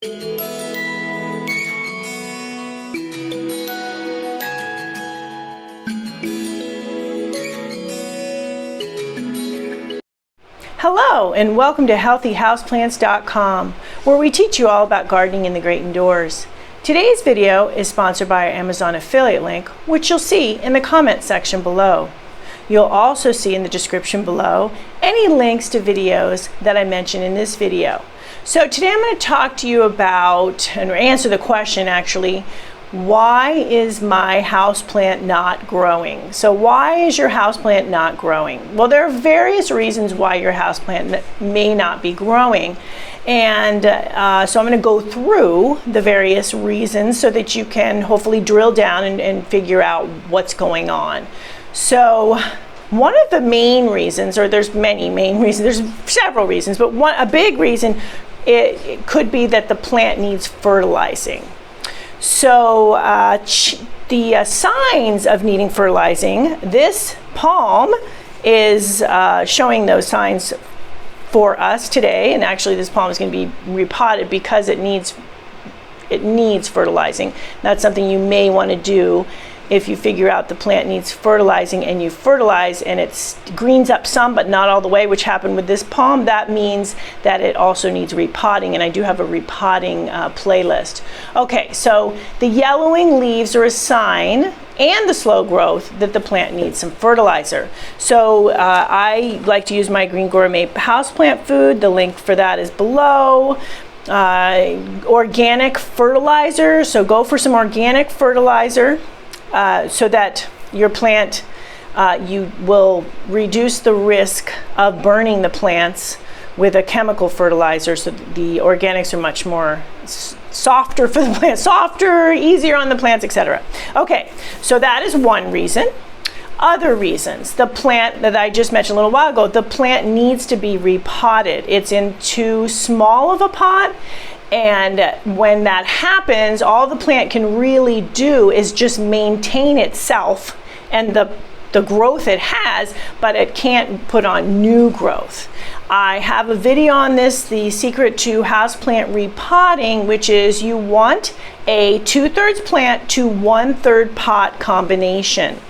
Hello and welcome to HealthyHouseplants.com, where we teach you all about gardening in the great indoors. Today's video is sponsored by our Amazon affiliate link, which you'll see in the comment section below. You'll also see in the description below any links to videos that I mention in this video. So today I'm going to talk to you about, and answer the question actually, why is my houseplant not growing? So why is your houseplant not growing? Well, there are various reasons why your houseplant may not be growing. And so I'm going to go through the various reasons so that you can hopefully drill down and figure out what's going on. So one of the main reasons, or there's many main reasons, there's several reasons, but a big reason it could be that the plant needs fertilizing. So the signs of needing fertilizing, this palm is showing those signs for us today, and actually this palm is going to be repotted because it needs fertilizing. That's something you may want to do if you figure out the plant needs fertilizing and you fertilize and it greens up some but not all the way, which happened with this palm. That means that it also needs repotting, and I do have a repotting playlist. Okay, so the yellowing leaves are a sign, and the slow growth, that the plant needs some fertilizer. So I like to use my Green Gourmet houseplant food. The link for that is below. Organic fertilizer, so go for some organic fertilizer. So that your plant, you will reduce the risk of burning the plants with a chemical fertilizer, so the organics are much more softer for the plant, softer, easier on the plants, etc. Okay, so that is one reason. Other reasons, the plant that I just mentioned a little while ago, the plant needs to be repotted. It's in too small of a pot. And when that happens, all the plant can really do is just maintain itself and the growth it has, but it can't put on new growth. I have a video on this, the secret to houseplant repotting, which is you want a 2/3 plant to 1/3 pot combination.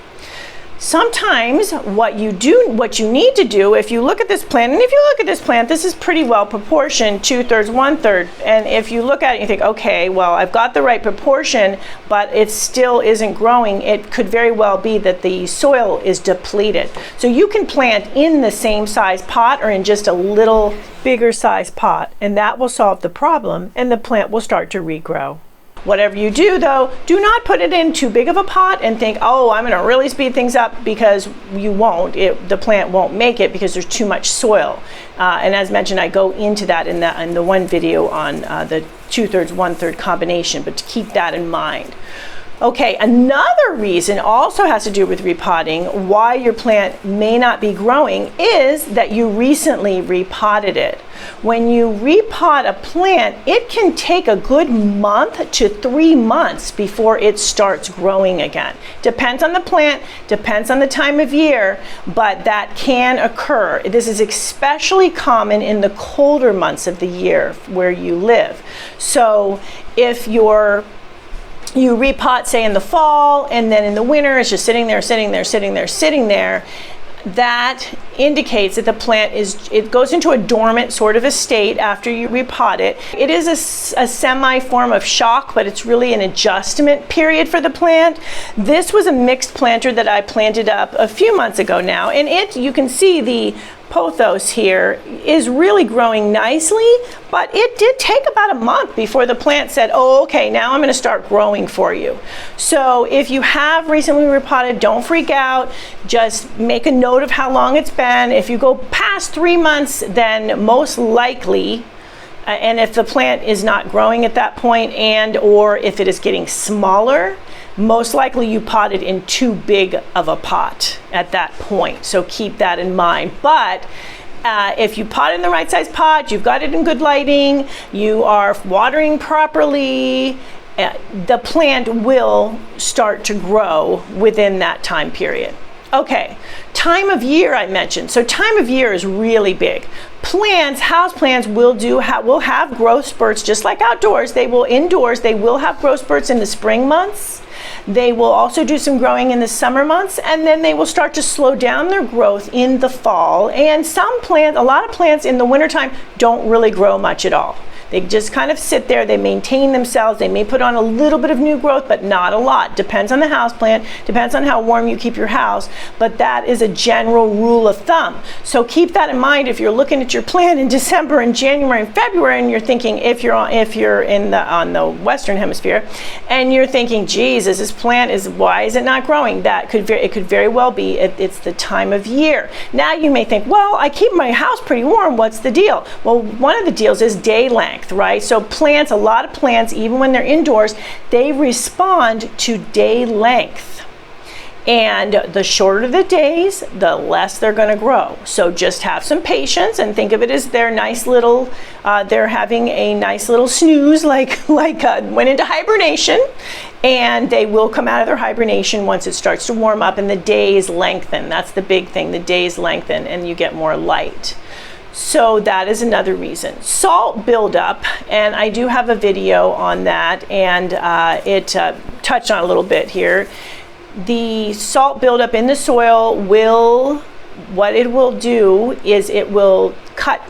Sometimes what you need to do, if you look at this plant, and if you look at this plant, this is pretty well proportioned, 2/3, 1/3. And if you look at it, you think, okay, well, I've got the right proportion, but it still isn't growing. It could very well be that the soil is depleted. So you can plant in the same size pot or in just a little bigger size pot, and that will solve the problem, and the plant will start to regrow. Whatever you do, though, do not put it in too big of a pot and think, oh, I'm going to really speed things up, because you won't. The plant won't make it because there's too much soil. And as mentioned, I go into that in the one video on the 2/3, 1/3 combination, but to keep that in mind. Okay, another reason also has to do with repotting, why your plant may not be growing, is that you recently repotted it. When you repot a plant, it can take a good month to 3 months before it starts growing again. Depends on the plant, depends on the time of year, but that can occur. This is especially common in the colder months of the year where you live. So if you repot, say, in the fall, and then in the winter it's just sitting there, that indicates that the plant it goes into a dormant sort of a state after you repot it. It is a semi form of shock, but it's really an adjustment period for the plant. This was a mixed planter that I planted up a few months ago now, and you can see the pothos here is really growing nicely, but it did take about a month before the plant said, oh, okay, now I'm going to start growing for you. So if you have recently repotted, don't freak out. Just make a note of how long it's been. If you go past 3 months, then most likely, and if the plant is not growing at that point, and or if it is getting smaller, most likely you potted in too big of a pot at that point. So keep that in mind. But if you pot in the right size pot, you've got it in good lighting, you are watering properly, the plant will start to grow within that time period. Okay, time of year I mentioned. So time of year is really big. Plants, houseplants will have growth spurts just like outdoors. They will indoors, they will have growth spurts in the spring months. They will also do some growing in the summer months, and then they will start to slow down their growth in the fall. And some plants, a lot of plants in the wintertime don't really grow much at all. They just kind of sit there, they maintain themselves, they may put on a little bit of new growth, but not a lot. Depends on the house plant, depends on how warm you keep your house, but that is a general rule of thumb. So keep that in mind if you're looking at your plant in December and January and February, and you're thinking, if you're on the Western Hemisphere, and you're thinking, Jesus, this plant why is it not growing? It could very well be it's the time of year. Now you may think, well, I keep my house pretty warm, what's the deal? Well, one of the deals is day length. Right? So plants, a lot of plants, even when they're indoors, they respond to day length. And the shorter the days, the less they're going to grow. So just have some patience and think of it as their nice little, they're having a nice little snooze, like went into hibernation. And they will come out of their hibernation once it starts to warm up and the days lengthen. That's the big thing, the days lengthen and you get more light. So that is another reason. Salt buildup, and I do have a video on that, and it touched on a little bit here. The salt buildup in the soil what it will do is it will cut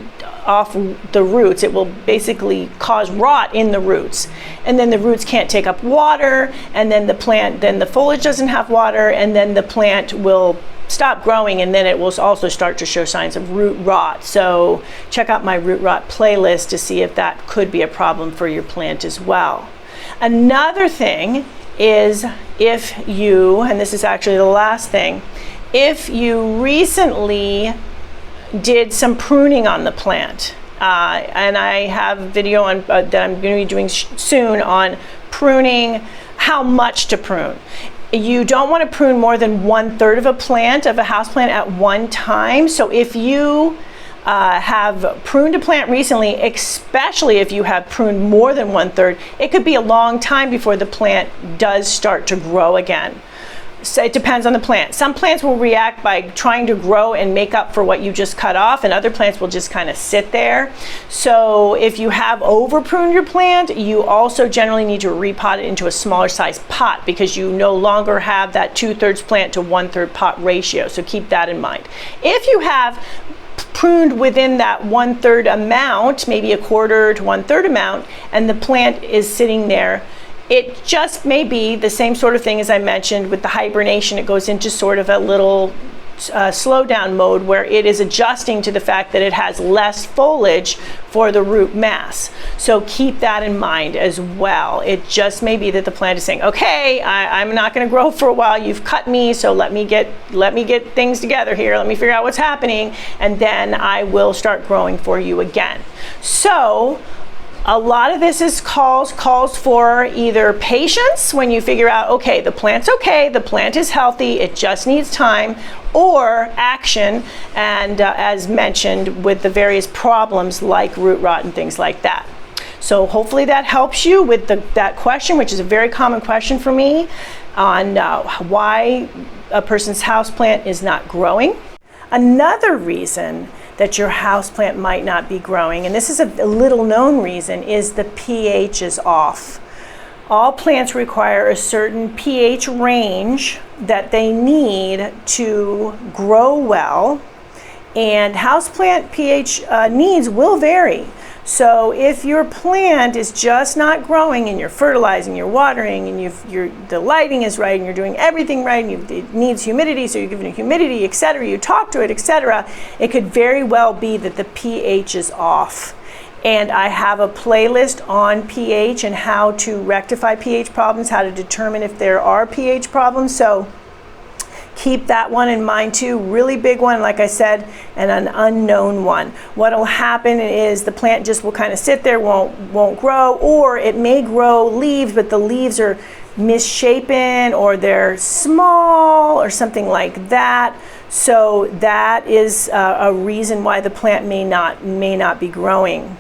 off the roots. It will basically cause rot in the roots, and then the roots can't take up water, and then the foliage doesn't have water, and then the plant will stop growing, and then it will also start to show signs of root rot. So check out my root rot playlist to see if that could be a problem for your plant as well. Another thing is if you, and this is actually the last thing, if you recently did some pruning on the plant, and I have a video on that I'm going to be doing soon on pruning, how much to prune. You don't want to prune more than 1/3 of a plant, of a house plant at one time. So if you have pruned a plant recently, especially if you have pruned more than 1/3, it could be a long time before the plant does start to grow again. So it depends on the plant. Some plants will react by trying to grow and make up for what you just cut off, and other plants will just kind of sit there. So if you have over pruned your plant, you also generally need to repot it into a smaller size pot because you no longer have that 2/3 plant to 1/3 pot ratio. So keep that in mind. If you have pruned within that 1/3 amount, maybe 1/4 to 1/3 amount, and the plant is sitting there, it just may be the same sort of thing as I mentioned with the hibernation. It goes into sort of a little slow down mode where it is adjusting to the fact that it has less foliage for the root mass. So keep that in mind as well. It just may be that the plant is saying, okay, I'm not going to grow for a while. You've cut me, so let me get things together here. Let me figure out what's happening, and then I will start growing for you again. So a lot of this is calls for either patience when you figure out, okay, the plant is healthy, it just needs time, or action, and as mentioned with the various problems like root rot and things like that. So hopefully that helps you with that question, which is a very common question for me, on why a person's houseplant is not growing. Another reason that your houseplant might not be growing, and this is a little known reason, is the pH is off. All plants require a certain pH range that they need to grow well, and houseplant pH needs will vary. So if your plant is just not growing and you're fertilizing, you're watering, and the lighting is right and you're doing everything right, and it needs humidity, so you're giving it humidity, etc., you talk to it, etc., it could very well be that the pH is off. And I have a playlist on pH and how to rectify pH problems, how to determine if there are pH problems. So keep that one in mind too. Really big one, like I said, and an unknown one. What'll happen is the plant just will kind of sit there, won't grow, or it may grow leaves, but the leaves are misshapen or they're small or something like that. So that is a reason why the plant may not be growing.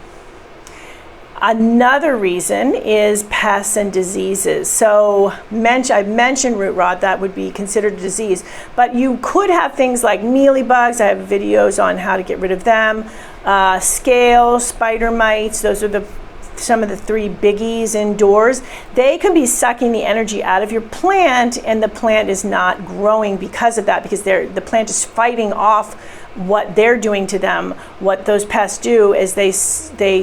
Another reason is pests and diseases. So I've mentioned root rot, that would be considered a disease, but you could have things like mealybugs. I have videos on how to get rid of them. Scales, spider mites, those are some of the three biggies indoors. They can be sucking the energy out of your plant, and the plant is not growing because of that, because the plant is fighting off what they're doing to them. What those pests do is they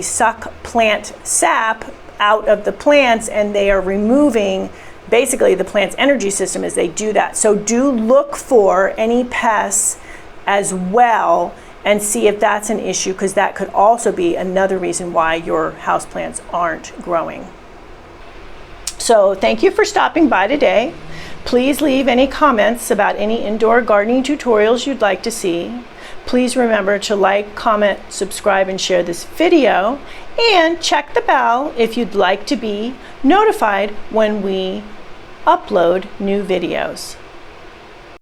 suck plant sap out of the plants, and they are removing basically the plant's energy system as they do that. So do look for any pests as well and see if that's an issue, because that could also be another reason why your houseplants aren't growing. So thank you for stopping by today. Please leave any comments about any indoor gardening tutorials you'd like to see. Please remember to like, comment, subscribe, and share this video, and check the bell if you'd like to be notified when we upload new videos.